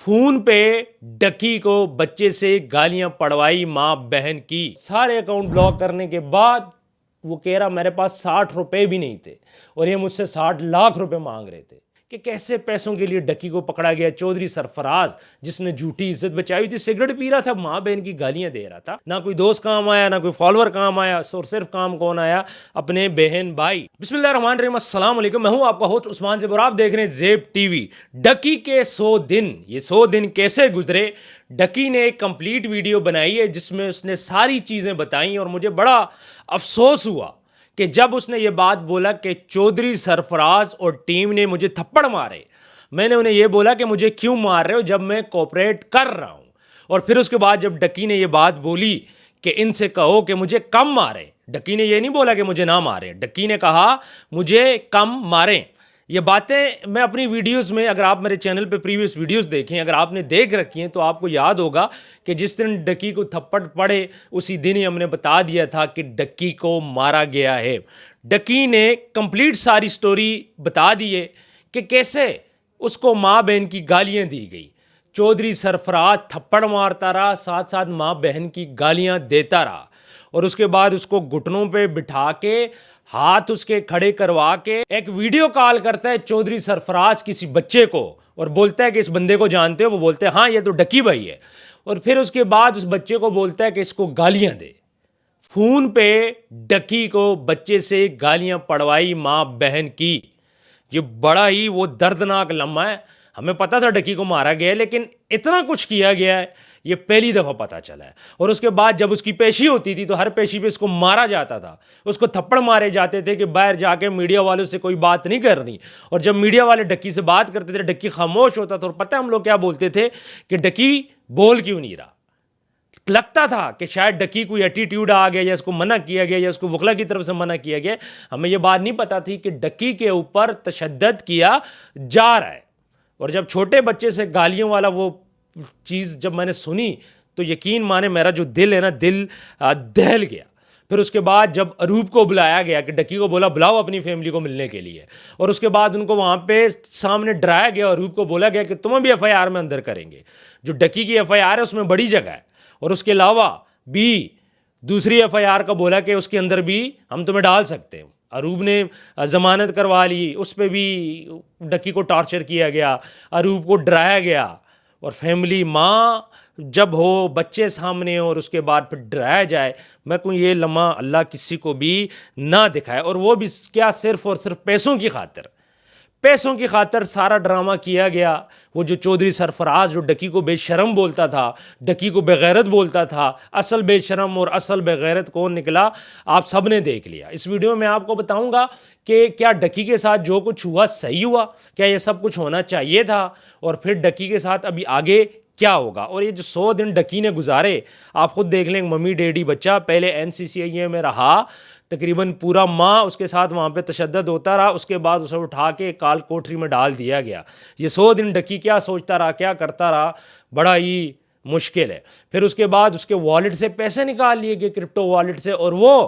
Phone پہ ڈکی کو بچے سے گالیاں پڑوائی ماں بہن کی. سارے اکاؤنٹ بلاک کرنے کے بعد وہ کہہ رہا میرے پاس 60 روپے بھی نہیں تھے اور یہ مجھ سے 60 لاکھ روپے مانگ رہے تھے. کہ کیسے پیسوں کے لیے ڈکی کو پکڑا گیا. چودھری سرفراز جس نے جھوٹی عزت بچائی تھی, سگریٹ پی رہا تھا, ماں بہن کی گالیاں دے رہا تھا. نہ کوئی دوست کام آیا, نہ کوئی فالوور کام آیا, اور صرف کام کون آیا, اپنے بہن بھائی. بسم اللہ الرحمن الرحیم. السلام علیکم, میں ہوں آپ کا ہوسٹ عثمان زیب اور آپ دیکھ رہے ہیں زیب ٹی وی. ڈکی کے 100 دن, یہ 100 دن کیسے گزرے. ڈکی نے ایک کمپلیٹ ویڈیو بنائی ہے جس میں اس نے ساری چیزیں بتائیں اور مجھے بڑا افسوس ہوا کہ جب اس نے یہ بات بولا کہ چودھری سرفراز اور ٹیم نے مجھے تھپڑ مارے. میں نے انہیں یہ بولا کہ مجھے کیوں مار رہے ہو جب میں کوپریٹ کر رہا ہوں. اور پھر اس کے بعد جب ڈکی نے یہ بات بولی کہ ان سے کہو کہ مجھے کم مارے, ڈکی نے یہ نہیں بولا کہ مجھے نہ مارے, ڈکی نے کہا مجھے کم ماریں. یہ باتیں میں اپنی ویڈیوز میں, اگر آپ میرے چینل پہ پریویس ویڈیوز دیکھیں, اگر آپ نے دیکھ رکھی ہیں تو آپ کو یاد ہوگا کہ جس دن ڈکی کو تھپڑ پڑے اسی دن ہی ہم نے بتا دیا تھا کہ ڈکی کو مارا گیا ہے. ڈکی نے کمپلیٹ ساری سٹوری بتا دی ہے کہ کیسے اس کو ماں بہن کی گالیاں دی گئی. چودھری سرفراز تھپڑ مارتا رہا, ساتھ ساتھ ماں بہن کی گالیاں دیتا رہا, اور اس کے بعد اس کو گھٹنوں پہ بٹھا کے ہاتھ اس کے کھڑے کروا کے ایک ویڈیو کال کرتا ہے چودھری سرفراز کسی بچے کو, اور بولتا ہے کہ اس بندے کو جانتے ہو؟ وہ بولتے ہیں ہاں یہ تو ڈکی بھائی ہے. اور پھر اس کے بعد اس بچے کو بولتا ہے کہ اس کو گالیاں دے. فون پہ ڈکی کو بچے سے گالیاں پڑوائی ماں بہن کی. یہ بڑا ہی وہ دردناک لمحہ ہے. ہمیں پتہ تھا ڈکی کو مارا گیا ہے, لیکن اتنا کچھ کیا گیا ہے یہ پہلی دفعہ پتہ چلا ہے. اور اس کے بعد جب اس کی پیشی ہوتی تھی تو ہر پیشی پہ اس کو مارا جاتا تھا, اس کو تھپڑ مارے جاتے تھے کہ باہر جا کے میڈیا والوں سے کوئی بات نہیں کرنی. اور جب میڈیا والے ڈکی سے بات کرتے تھے ڈکی خاموش ہوتا تھا. اور پتہ ہے ہم لوگ کیا بولتے تھے کہ ڈکی بول کیوں نہیں رہا. لگتا تھا کہ شاید ڈکی کوئی ایٹیٹیوڈ آ گیا یا اس کو منع کیا گیا یا اس کو وکلا کی طرف سے منع کیا گیا. ہمیں یہ بات نہیں پتا تھی کہ ڈکی کے اوپر تشدد کیا جا رہا ہے. اور جب چھوٹے بچے سے گالیوں والا وہ چیز جب میں نے سنی تو یقین مانے میرا جو دل ہے نا, دل دہل گیا. پھر اس کے بعد جب اروپ کو بلایا گیا کہ ڈکی کو بولا بلاؤ اپنی فیملی کو ملنے کے لیے, اور اس کے بعد ان کو وہاں پہ سامنے ڈرایا گیا, اروپ کو بولا گیا کہ تمہیں بھی ایف آئی آر میں اندر کریں گے. جو ڈکی کی ایف آئی آر ہے اس میں بڑی جگہ ہے, اور اس کے علاوہ بھی دوسری ایف آئی آر کا بولا کہ اس کے اندر بھی ہم تمہیں ڈال سکتے ہیں. اروب نے ضمانت کروا لی, اس پہ بھی ڈکی کو ٹارچر کیا گیا, اروب کو ڈرایا گیا. اور فیملی ماں جب ہو, بچے سامنے ہو, اور اس کے بعد پھر ڈرایا جائے, میں کوئی یہ لمحہ اللہ کسی کو بھی نہ دکھائے. اور وہ بھی کیا, صرف اور صرف پیسوں کی خاطر. پیسوں کی خاطر سارا ڈرامہ کیا گیا. وہ جو چودھری سرفراز جو ڈکی کو بے شرم بولتا تھا, ڈکی کو بے غیرت بولتا تھا, اصل بے شرم اور اصل بے غیرت کون نکلا آپ سب نے دیکھ لیا. اس ویڈیو میں آپ کو بتاؤں گا کہ کیا ڈکی کے ساتھ جو کچھ ہوا صحیح ہوا, کیا یہ سب کچھ ہونا چاہیے تھا, اور پھر ڈکی کے ساتھ ابھی آگے کیا ہوگا. اور یہ جو 100 دن ڈکی نے گزارے آپ خود دیکھ لیں. ممی ڈیڈی بچہ پہلے این سی سی آئی اے میں رہا تقریباً پورا ماہ, اس کے ساتھ وہاں پہ تشدد ہوتا رہا, اس کے بعد اسے اٹھا کے کال کوٹری میں ڈال دیا گیا. یہ 100 دن ڈکی کیا سوچتا رہا, کیا کرتا رہا, بڑا ہی مشکل ہے. پھر اس کے بعد اس کے والٹ سے پیسے نکال لیے گئے, کرپٹو والٹ سے, اور وہ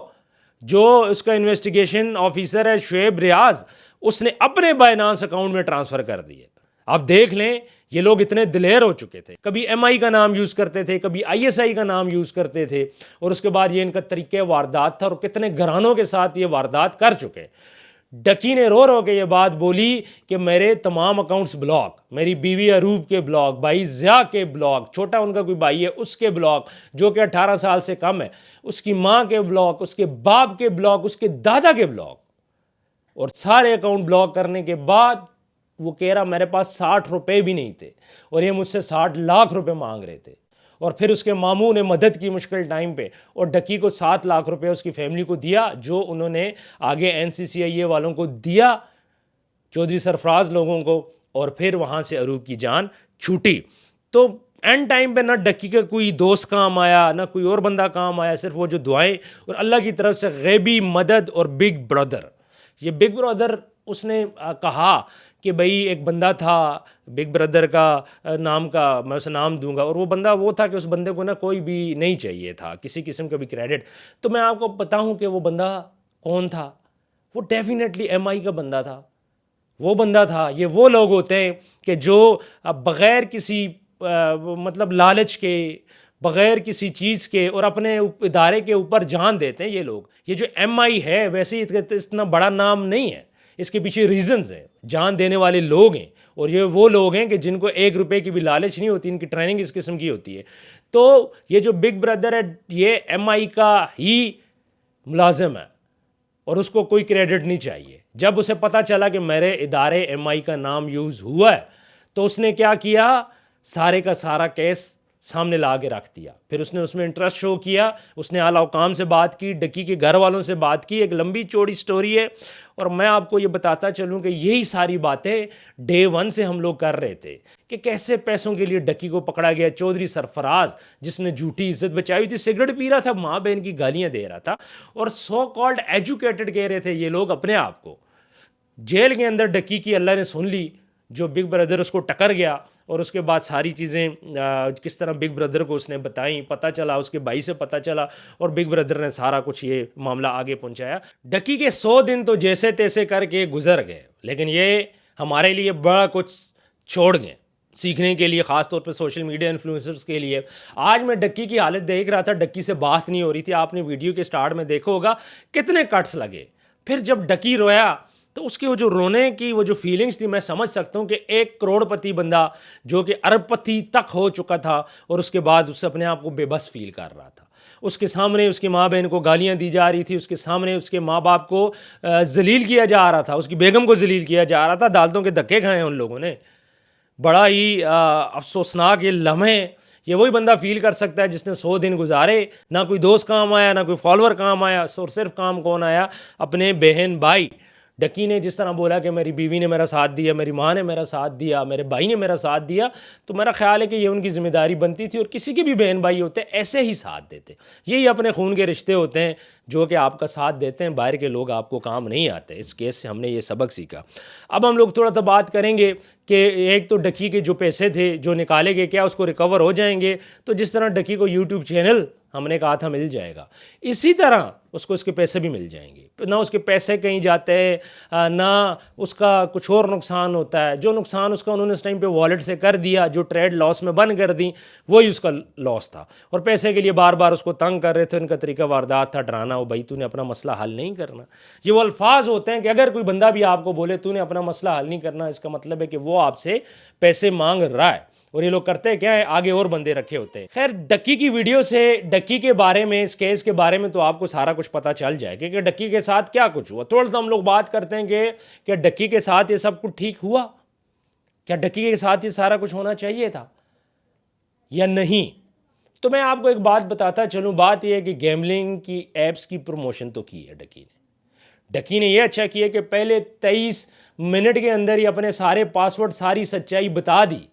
جو اس کا انویسٹیگیشن آفیسر ہے شعیب ریاض, اس نے اپنے بائنانس اکاؤنٹ میں ٹرانسفر کر دیے. آپ دیکھ لیں یہ لوگ اتنے دلیر ہو چکے تھے. کبھی ایم آئی کا نام یوز کرتے تھے, کبھی آئی ایس آئی کا نام یوز کرتے تھے, اور اس کے بعد یہ ان کا طریقہ واردات تھا, اور کتنے گھرانوں کے ساتھ یہ واردات کر چکے. ڈکی نے رو رو کے یہ بات بولی کہ میرے تمام اکاؤنٹس بلاک, میری بیوی اروب کے بلاک, بھائی ضیاء کے بلاک, چھوٹا ان کا کوئی بھائی ہے اس کے بلاک جو کہ 18 سال سے کم ہے, اس کی ماں کے بلاک, اس کے باپ کے بلاک, اس کے دادا کے بلاک. اور سارے اکاؤنٹ بلاک کرنے کے بعد وہ کہہ رہا میرے پاس 60 روپے بھی نہیں تھے اور یہ مجھ سے 60 لاکھ روپے مانگ رہے تھے. اور پھر اس کے ماموں نے مدد کی مشکل ٹائم پہ, اور ڈکی کو 7 لاکھ روپے اس کی فیملی کو دیا, جو انہوں نے آگے این سی سی آئی اے والوں کو دیا, چودھری سرفراز لوگوں کو. اور پھر وہاں سے اروب کی جان چھوٹی. تو اینڈ ٹائم پہ نہ ڈکی کا کوئی دوست کام آیا, نہ کوئی اور بندہ کام آیا, صرف وہ جو دعائیں اور اللہ کی طرف سے غیبی مدد. اور بگ برادر, یہ بگ برادر اس نے کہا کہ بھئی ایک بندہ تھا بگ برادر کا نام کا, میں اسے نام دوں گا, اور وہ بندہ وہ تھا کہ اس بندے کو نا کوئی بھی نہیں چاہیے تھا, کسی قسم کا بھی کریڈٹ. تو میں آپ کو بتاؤں کہ وہ بندہ کون تھا. وہ ڈیفینیٹلی ایم آئی کا بندہ تھا. وہ بندہ تھا. یہ وہ لوگ ہوتے ہیں کہ جو بغیر کسی مطلب لالچ کے، بغیر کسی چیز کے، اور اپنے ادارے کے اوپر جان دیتے ہیں یہ لوگ. یہ جو ایم آئی ہے ویسے ہی اتنا بڑا نام نہیں ہے، اس کے پیچھے ریزنز ہیں، جان دینے والے لوگ ہیں، اور یہ وہ لوگ ہیں کہ جن کو 1 روپے کی بھی لالچ نہیں ہوتی، ان کی ٹریننگ اس قسم کی ہوتی ہے. تو یہ جو بگ برادر ہے یہ ایم آئی کا ہی ملازم ہے، اور اس کو کوئی کریڈٹ نہیں چاہیے. جب اسے پتہ چلا کہ میرے ادارے ایم آئی کا نام یوز ہوا ہے تو اس نے کیا کیا، سارے کا سارا کیس سامنے لا کے رکھ دیا. پھر اس نے انٹرسٹ شو کیا، اس نے اعلیٰ حکام سے بات کی، ڈکی کے گھر والوں سے بات کی. ایک لمبی چوڑی سٹوری ہے، اور میں آپ کو یہ بتاتا چلوں کہ یہی ساری باتیں ڈے 1 سے ہم لوگ کر رہے تھے کہ کیسے پیسوں کے لیے ڈکی کو پکڑا گیا. چودھری سرفراز جس نے جھوٹی عزت بچائی تھی، سگریٹ پی رہا تھا، ماں بہن کی گالیاں دے رہا تھا، اور سو کالڈ ایجوکیٹڈ کہہ رہے تھے یہ لوگ اپنے آپ کو. جیل کے اندر ڈکی کی اللہ نے سن لی، جو بگ بردر اس کو ٹکر گیا، اور اس کے بعد ساری چیزیں کس طرح بگ بردر کو اس نے بتائیں، پتہ چلا، اس کے بھائی سے پتہ چلا، اور بگ بردر نے سارا کچھ یہ معاملہ آگے پہنچایا. ڈکی کے 100 دن تو جیسے تیسے کر کے گزر گئے، لیکن یہ ہمارے لیے بڑا کچھ چھوڑ گئے سیکھنے کے لیے، خاص طور پہ سوشل میڈیا انفلوئنسرز کے لیے. آج میں ڈکی کی حالت دیکھ رہا تھا، ڈکی سے بات نہیں ہو رہی تھی. آپ نے ویڈیو کے سٹارٹ میں دیکھا ہوگا کتنے کٹس لگے. پھر جب ڈکی رویا تو اس کی وہ جو رونے کی وہ جو فیلنگز تھی، میں سمجھ سکتا ہوں کہ 1 کروڑ پتی بندہ جو کہ ارب پتی تک ہو چکا تھا، اور اس کے بعد اس سے اپنے آپ کو بے بس فیل کر رہا تھا. اس کے سامنے اس کی ماں بہن کو گالیاں دی جا رہی تھی، اس کے سامنے اس کے ماں باپ کو ذلیل کیا جا رہا تھا، اس کی بیگم کو ذلیل کیا جا رہا تھا. عدالتوں کے دھکے کھائے ہیں ان لوگوں نے. بڑا ہی افسوسناک یہ لمحے یہ وہی بندہ فیل کر سکتا ہے جس نے 100 دن گزارے، نہ کوئی دوست کام آیا، نہ کوئی فالوور کام آیا، اور صرف کام کون آیا، اپنے بہن بھائی. ڈکی نے جس طرح بولا کہ میری بیوی نے میرا ساتھ دیا، میری ماں نے میرا ساتھ دیا، میرے بھائی نے میرا ساتھ دیا، تو میرا خیال ہے کہ یہ ان کی ذمہ داری بنتی تھی، اور کسی کے بھی بہن بھائی ہوتے ایسے ہی ساتھ دیتے. یہی اپنے خون کے رشتے ہوتے ہیں جو کہ آپ کا ساتھ دیتے ہیں، باہر کے لوگ آپ کو کام نہیں آتے. اس کیس سے ہم نے یہ سبق سیکھا. اب ہم لوگ تھوڑا سا بات کریں گے کہ ایک تو ڈکی کے جو پیسے تھے جو نکالے گئے، کیا اس کو ریکور ہو جائیں گے؟ تو جس طرح ڈکی کو یوٹیوب چینل ہم نے کہا تھا مل جائے گا، اسی طرح اس کو اس کے پیسے بھی مل جائیں گے. نہ اس کے پیسے کہیں جاتے ہیں، نہ اس کا کچھ اور نقصان ہوتا ہے. جو نقصان اس کا انہوں نے اس ٹائم پہ والیٹ سے کر دیا، جو ٹریڈ لاس میں بند کر دیں، وہی اس کا لاس تھا. اور پیسے کے لیے بار بار اس کو تنگ کر رہے تھے. ان کا طریقہ واردات تھا ڈرانا. وہ بھائی تو نے اپنا مسئلہ حل نہیں کرنا. یہ وہ الفاظ ہوتے ہیں کہ اگر کوئی بندہ بھی آپ کو بولے تو نے اپنا مسئلہ حل نہیں کرنا، اس کا مطلب ہے کہ وہ آپ سے پیسے مانگ رہا ہے. اور یہ لوگ کرتے کیا ہے، آگے اور بندے رکھے ہوتے ہیں. خیر، ڈکی کی ویڈیو سے ڈکی کے بارے میں، اس کیس کے بارے میں تو آپ کو سارا کچھ پتہ چل جائے کہ ڈکی کے ساتھ کیا کچھ ہوا. تھوڑا سا ہم لوگ بات کرتے ہیں کہ کیا ڈکی کے ساتھ یہ سب کچھ ٹھیک ہوا؟ کیا ڈکی کے ساتھ یہ سارا کچھ ہونا چاہیے تھا یا نہیں؟ تو میں آپ کو ایک بات بتاتا چلوں. بات یہ ہے کہ گیملنگ کی ایپس کی پروموشن تو کی ہے ڈکی نے یہ اچھا کیا کہ پہلے 23 منٹ کے اندر ہی اپنے سارے پاسورڈ، ساری سچائی بتا دی.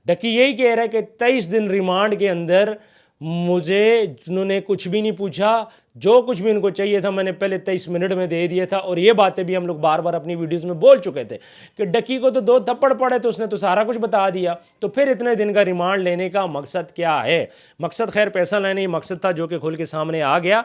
ڈکی یہی کہہ رہا ہے کہ 23 دن ریمانڈ کے اندر مجھے انہوں نے کچھ بھی نہیں پوچھا، جو کچھ بھی ان کو چاہیے تھا میں نے پہلے 23 منٹ میں دے دیا تھا. اور یہ باتیں بھی ہم لوگ بار بار اپنی ویڈیوز میں بول چکے تھے کہ ڈکی کو تو 2 تھپڑ پڑے تو اس نے تو سارا کچھ بتا دیا. تو پھر اتنے دن کا ریمانڈ لینے کا مقصد کیا ہے؟ مقصد خیر پیسہ لینے ہی مقصد تھا، جو کہ کھل کے سامنے آ گیا.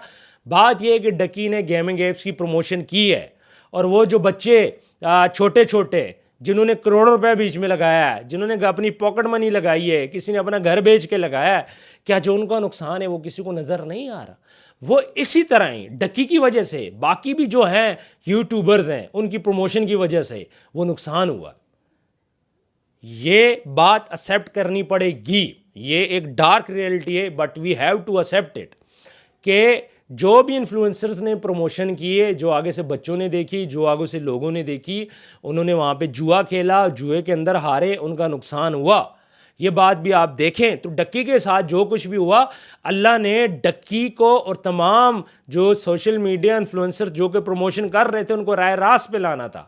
بات یہ ہے کہ ڈکی نے گیمنگ ایپس کی پروموشن کی ہے، اور وہ جو بچے چھوٹے چھوٹے جنہوں نے کروڑوں روپے بیچ میں لگایا ہے، جنہوں نے اپنی پاکٹ منی لگائی ہے، کسی نے اپنا گھر بیچ کے لگایا ہے، کیا جو ان کا نقصان ہے وہ کسی کو نظر نہیں آ رہا؟ وہ اسی طرح ہی ڈکی کی وجہ سے، باقی بھی جو ہیں یوٹیوبرز ہیں ان کی پروموشن کی وجہ سے وہ نقصان ہوا. یہ بات ایکسیپٹ کرنی پڑے گی. یہ ایک ڈارک ریئلٹی ہے، but we have to accept it کہ جو بھی انفلوئنسرز نے پروموشن کیے، جو آگے سے بچوں نے دیکھی، جو آگے سے لوگوں نے دیکھی، انہوں نے وہاں پہ جوا کھیلا، جوئے کے اندر ہارے، ان کا نقصان ہوا. یہ بات بھی آپ دیکھیں. تو ڈکی کے ساتھ جو کچھ بھی ہوا، اللہ نے ڈکی کو اور تمام جو سوشل میڈیا انفلوئنسر جو کہ پروموشن کر رہے تھے ان کو رائے راست پہ لانا تھا.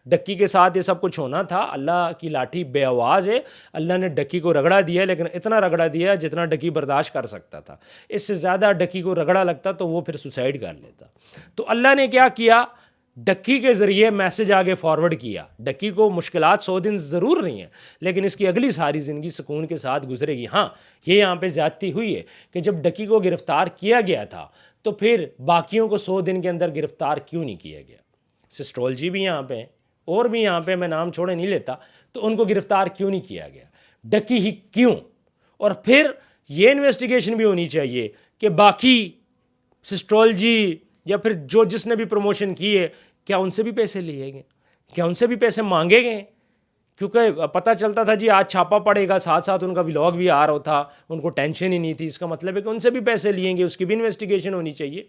ڈکی کے ساتھ یہ سب کچھ ہونا تھا. اللہ کی لاٹھی بے آواز ہے. اللہ نے ڈکی کو رگڑا دیا، لیکن اتنا رگڑا دیا جتنا ڈکی برداشت کر سکتا تھا. اس سے زیادہ ڈکی کو رگڑا لگتا تو وہ پھر سوسائڈ کر لیتا. تو اللہ نے کیا کیا، ڈکی کے ذریعے میسج آگے فارورڈ کیا. ڈکی کو مشکلات 100 دن ضرور نہیں ہیں، لیکن اس کی اگلی ساری زندگی سکون کے ساتھ گزرے گی. ہاں، یہ یہاں پہ زیادتی ہوئی ہے کہ جب ڈکی کو گرفتار کیا گیا تھا تو پھر باقیوں کو 100 دن کے اندر گرفتار کیوں نہیں کیا گیا؟ سسٹرولوجی بھی یہاں پہ ہیں، اور بھی یہاں پہ میں نام چھوڑے نہیں لیتا، تو ان کو گرفتار کیوں نہیں کیا گیا؟ ڈکی ہی کیوں؟ اور پھر یہ انویسٹیگیشن بھی ہونی چاہیے کہ باقی سسٹرولوجی یا پھر جو جس نے بھی پروموشن کی ہے کیا ان سے بھی پیسے لیے گئے, کیا ان سے بھی پیسے مانگے گئے, کیونکہ پتہ چلتا تھا جی آج چھاپا پڑے گا, ساتھ ساتھ ان کا ولاگ بھی آ رہا تھا, ان کو ٹینشن ہی نہیں تھی. اس کا مطلب ہے کہ ان سے بھی پیسے لیے گے, اس کی بھی انویسٹیگیشن ہونی چاہیے.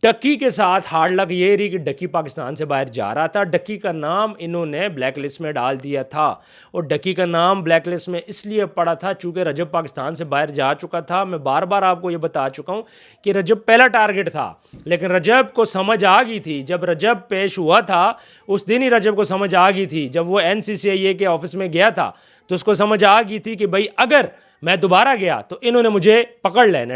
ڈکی کے ساتھ ہارڈ لک یہ رہی کہ ڈکی پاکستان سے باہر جا رہا تھا. ڈکی کا نام انہوں نے بلیک لسٹ میں ڈال دیا تھا, اور ڈکی کا نام بلیک لسٹ میں اس لیے پڑا تھا چونکہ رجب پاکستان سے باہر جا چکا تھا. میں بار بار آپ کو یہ بتا چکا ہوں کہ رجب پہلا ٹارگٹ تھا, لیکن رجب کو سمجھ آ گئی تھی جب رجب پیش ہوا تھا, اس دن ہی رجب کو سمجھ آ گئی تھی. جب وہ NCCIA کے آفس میں گیا تھا تو اس کو سمجھ آ گئی تھی کہ بھائی اگر میں دوبارہ گیا تو انہوں نے مجھے پکڑ لینا.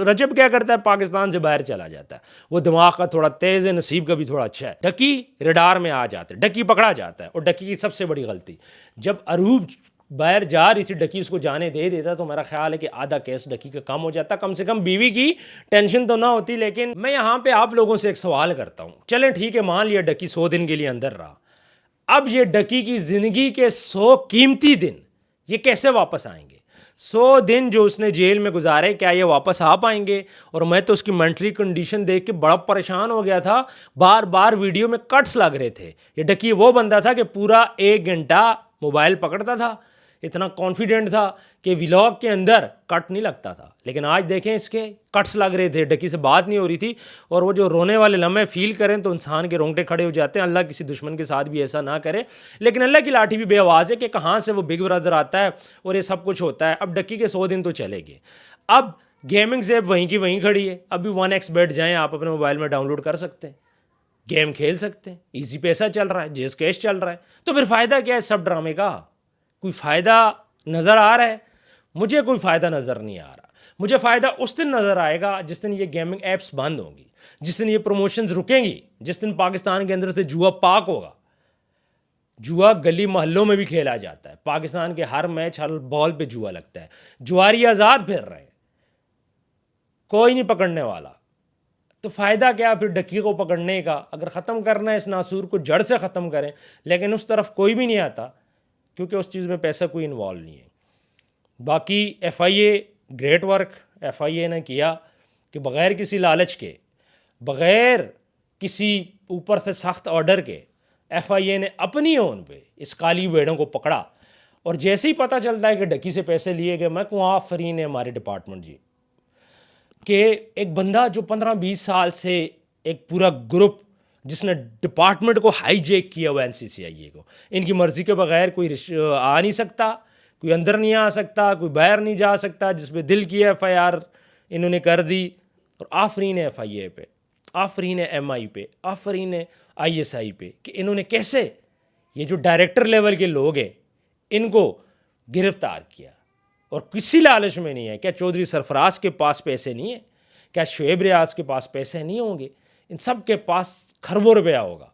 رجب کیا کرتا ہے, پاکستان سے باہر چلا جاتا ہے, وہ دماغ کا تھوڑا تیز ہے, نصیب کا بھی تھوڑا اچھا ہے. ڈکی ریڈار میں آ جاتا ہے, ڈکی پکڑا جاتا ہے. اور ڈکی کی سب سے بڑی غلطی, جب عروج باہر جا رہی تھی ڈکی اس کو جانے دے دیتا تو میرا خیال ہے کہ آدھا کیس ڈکی کا کم ہو جاتا, کم سے کم بیوی کی ٹینشن تو نہ ہوتی. لیکن میں یہاں پہ آپ لوگوں سے ایک سوال کرتا ہوں, چلیں ٹھیک ہے مان لیا ڈکی 100 دن کے لیے اندر رہا, اب یہ ڈکی کی زندگی کے 100 قیمتی دن یہ کیسے واپس آئیں گے؟ 100 دن جو اس نے جیل میں گزارے کیا یہ واپس آ پائیں گے؟ اور میں تو اس کی مینٹلی کنڈیشن دیکھ کے بڑا پریشان ہو گیا تھا, بار بار ویڈیو میں کٹس لگ رہے تھے. یہ ڈکی وہ بندہ تھا کہ پورا 1 گھنٹہ موبائل پکڑتا تھا, اتنا کانفیڈنٹ تھا کہ ولاگ کے اندر کٹ نہیں لگتا تھا. لیکن آج دیکھیں اس کے کٹس لگ رہے تھے, ڈکی سے بات نہیں ہو رہی تھی. اور وہ جو رونے والے لمحے فیل کریں تو انسان کے رونگٹے کھڑے ہو جاتے ہیں. اللہ کسی دشمن کے ساتھ بھی ایسا نہ کرے, لیکن اللہ کی لاٹھی بھی بے آواز ہے کہ کہاں سے وہ بگ برادر آتا ہے اور یہ سب کچھ ہوتا ہے. اب ڈکی کے 100 دن تو چلے گئے, اب گیمنگ زیب وہیں کی وہیں کھڑی ہے. ابھی 1x بیٹھ جائیں آپ اپنے موبائل میں ڈاؤن لوڈ کر سکتے ہیں, گیم کھیل سکتے ہیں, ایزی پیسہ چل رہا ہے, جیز کیش چل رہا ہے. تو پھر فائدہ کیا ہے سب ڈرامے کا؟ کوئی فائدہ نظر آ رہا ہے؟ مجھے کوئی فائدہ نظر نہیں آ رہا. مجھے فائدہ اس دن نظر آئے گا جس دن یہ گیمنگ ایپس بند ہوں گی, جس دن یہ پروموشنز رکیں گی, جس دن پاکستان کے اندر سے جوا پاک ہوگا. جوا گلی محلوں میں بھی کھیلا جاتا ہے, پاکستان کے ہر میچ ہر بال پہ جوا لگتا ہے, جواری آزاد پھر رہے ہیں, کوئی نہیں پکڑنے والا. تو فائدہ کیا پھر ڈکی کو پکڑنے کا؟ اگر ختم کرنا ہے اس ناسور کو جڑ سے ختم کریں, لیکن اس طرف کوئی بھی نہیں آتا کیونکہ اس چیز میں پیسہ کوئی انوالو نہیں ہے. باقی FIA گریٹ ورک FIA نے کیا کہ بغیر کسی لالچ کے, بغیر کسی اوپر سے سخت آرڈر کے FIA نے اپنی اون پہ اس کالی بھیڑوں کو پکڑا. اور جیسے ہی پتہ چلتا ہے کہ ڈکی سے پیسے لیے گئے, میں کہوں آفرین ہے ہمارے ڈپارٹمنٹ جی, کہ ایک بندہ جو 15-20 سال سے ایک پورا گروپ جس نے ڈپارٹمنٹ کو ہائی جیک کیا ہوا NCCIA کو, ان کی مرضی کے بغیر کوئی آ نہیں سکتا, کوئی اندر نہیں آ سکتا, کوئی باہر نہیں جا سکتا, جس پہ دل کیا FIR انہوں نے کر دی. اور آفرین ہے FIA پہ, آفرین ہے MI پہ, آفرین ہے ISI پہ کہ انہوں نے کیسے یہ جو ڈائریکٹر لیول کے لوگ ہیں ان کو گرفتار کیا. اور کسی لالچ میں نہیں ہے. کیا چودھری سرفراز کے پاس پیسے نہیں ہیں؟ کیا شعیب ریاض کے پاس پیسے نہیں ہوں گے؟ ان سب کے پاس کھربوں روپیہ ہوگا.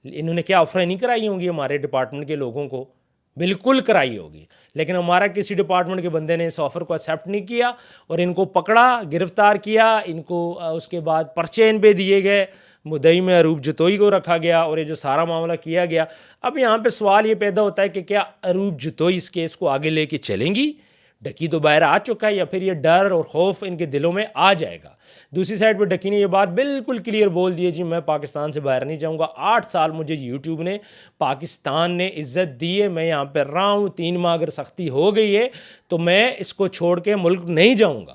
انہوں نے کیا آفریں نہیں کرائی ہوں گی ہمارے ڈپارٹمنٹ کے لوگوں کو؟ بالکل کرائی ہوگی. لیکن ہمارا کسی ڈپارٹمنٹ کے بندے نے اس آفر کو ایکسیپٹ نہیں کیا اور ان کو پکڑا, گرفتار کیا, ان کو اس کے بعد پرچے ان پہ دیے گئے, مدعی میں عروب جتوئی کو رکھا گیا اور یہ جو سارا معاملہ کیا گیا. اب یہاں پہ سوال یہ پیدا ہوتا ہے کہ کیا عروب جتوئی اس کیس کو آگے لے کے چلیں گی؟ ڈکی تو باہر آ چکا ہے, یا پھر یہ ڈر اور خوف ان کے دلوں میں آ جائے گا؟ دوسری سائڈ پہ ڈکی نے یہ بات بالکل کلیئر بول دی ہے, جی میں پاکستان سے باہر نہیں جاؤں گا. 8 سال مجھے یوٹیوب نے, پاکستان نے عزت دی ہے, میں یہاں پہ رہا ہوں. 3 ماہ اگر سختی ہو گئی ہے تو میں اس کو چھوڑ کے ملک نہیں جاؤں گا.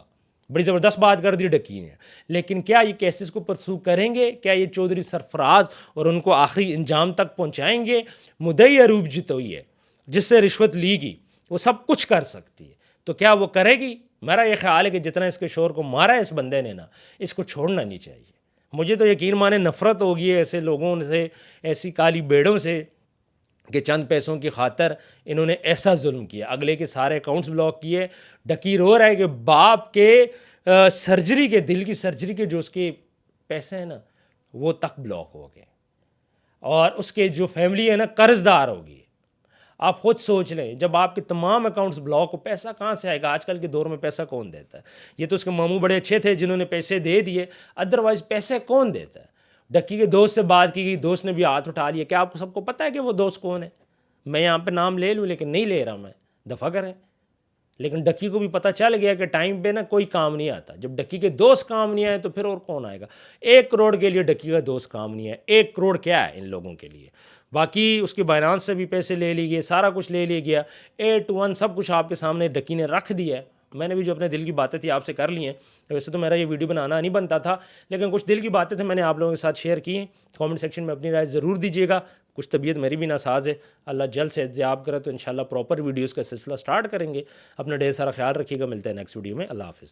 بڑی زبردست بات کر دی ڈکی نے. لیکن کیا یہ کیسز کو پرسو کریں گے؟ کیا یہ چودھری سرفراز اور ان کو آخری انجام تک پہنچائیں گے؟ مدعی عروب جتوئی ہے, جس سے رشوت لی گئی, وہ سب کچھ کر سکتی ہے. تو کیا وہ کرے گی؟ میرا یہ خیال ہے کہ جتنا اس کے شور کو مارا ہے اس بندے نے نا, اس کو چھوڑنا نہیں چاہیے. مجھے تو یقین مانے نفرت ہوگی ہے ایسے لوگوں سے, ایسی کالی بیڑوں سے کہ چند پیسوں کی خاطر انہوں نے ایسا ظلم کیا, اگلے کے سارے اکاؤنٹس بلاک کیے. ڈکی رو رہا ہے کہ باپ کے سرجری کے, دل کی سرجری کے جو اس کے پیسے ہیں نا وہ تک بلاک ہو گئے, اور اس کے جو فیملی ہے نا قرض دار ہوگی. آپ خود سوچ لیں, جب آپ کے تمام اکاؤنٹس بلاک ہو, پیسہ کہاں سے آئے گا؟ آج کل کے دور میں پیسہ کون دیتا ہے؟ یہ تو اس کے ماموں بڑے اچھے تھے جنہوں نے پیسے دے دیے, ادروائز پیسے کون دیتا ہے؟ ڈکی کے دوست سے بات کی گئی, دوست نے بھی ہاتھ اٹھا لیا. کیا آپ کو سب کو پتہ ہے کہ وہ دوست کون ہے؟ میں یہاں پہ نام لے لوں لیکن نہیں لے رہا, میں دفع کریں. لیکن ڈکی کو بھی پتہ چل گیا کہ ٹائم پہ نا کوئی کام نہیں آتا. جب ڈکی کے دوست کام نہیں آئے تو پھر اور کون آئے گا. 1 کروڑ کے لیے ڈکی کا دوست کام نہیں ہے. 1 کروڑ کیا ہے ان لوگوں کے لیے. باقی اس کے بائنانس سے بھی پیسے لے لیے گئے, سارا کچھ لے لیا گیا. 8-1 سب کچھ آپ کے سامنے ڈکی نے رکھ دیا ہے. میں نے بھی جو اپنے دل کی باتیں تھی آپ سے کر لی ہیں. ویسے تو میرا یہ ویڈیو بنانا نہیں بنتا تھا, لیکن کچھ دل کی باتیں تھیں میں نے آپ لوگوں کے ساتھ شیئر کی ہیں. کامنٹ سیکشن میں اپنی رائے ضرور دیجیے گا. کچھ طبیعت میری بھی ناساز ہے, اللہ جلد سے احتجاب کرے تو انشاءاللہ پراپر ویڈیوز کا سلسلہ سٹارٹ کریں گے. اپنا ڈھیر سارا خیال رکھیے گا. ملتے ہیں نیکسٹ ویڈیو میں. اللہ حافظ.